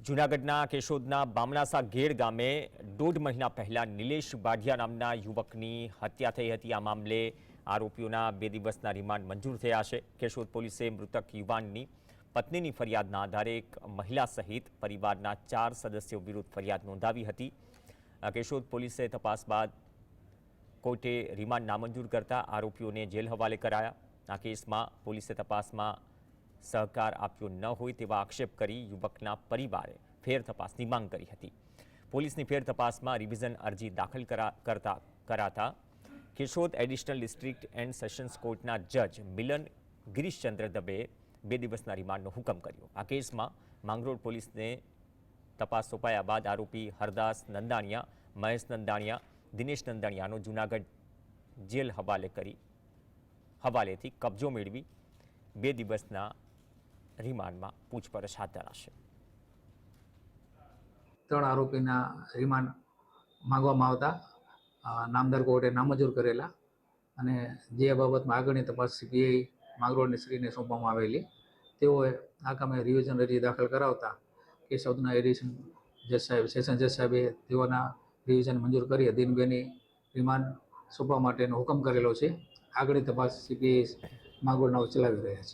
જૂનાગઢના કેશોદના બામણાસા ગેડ ગામે 1.5 મહિના પહેલા નિલેશ બાઢિયા નામના યુવકની હત્યા થઈ હતી। આ મામલે આરોપીઓના 2 દિવસના રિમાન્ડ મંજૂર થયા છે। કેશોદ પોલીસે મૃતક યુવાનની પત્નીની ફરિયાદના આધારે એક મહિલા સહિત પરિવારના 4 સદસ્યો વિરુદ્ધ ફરિયાદ નોંધાવી હતી। કેશોદ પોલીસે તપાસ બાદ કોર્ટે રિમાન્ડ નામંજૂર કરતા આરોપીઓને જેલ હવાલે કરાયા। આ કેસમાં પોલીસે તપાસમાં सहकार आप्यो न होय तेवा आक्षेप करी युवकना परिवारे फेर तपासनी मांग करी हती। पोलीसनी फेर तपासमां रिविजन अरजी दाखल कराता Keshod additional district and sessions कोर्टना जज मिलन गिरीशचंद्र दबे 2 દિવસના રિમાન્ડનો હુકમ કર્યો। આ કેસમાં માંગરોળ પોલીસને તપાસ સોંપાયા બાદ આરોપી હરદાસ નંદાણીયા, મહેશ નંદાણીયા, દિનેશ નંદાણીયાનો જૂનાગઢ જેલ હવાલેથી કબજો મેળવી 2 દિવસના રિમાન્ડમાં પૂછપરછ હાથ ધરાશે। 3 આરોપીના રિમાન્ડ માંગવામાં આવતા નામદાર કોર્ટે નામંજૂર કરેલા અને જે બાબતમાં આગળની તપાસ સીપીઆઈ માંગરોળની શ્રીને સોંપવામાં આવેલી। તેઓએ આગામી રિવિઝન અરજી દાખલ કરાવતા કેશોદના એડિશન જજ સાહેબ સેશન જજ સાહેબે તેઓના રિવિઝન મંજૂર કરી દિન 2ની રિમાન્ડ સોંપવા માટેનો હુકમ કરેલો છે। આગળની તપાસ સીપીઆઈ માંગરોળના ચલાવી રહ્યા છે।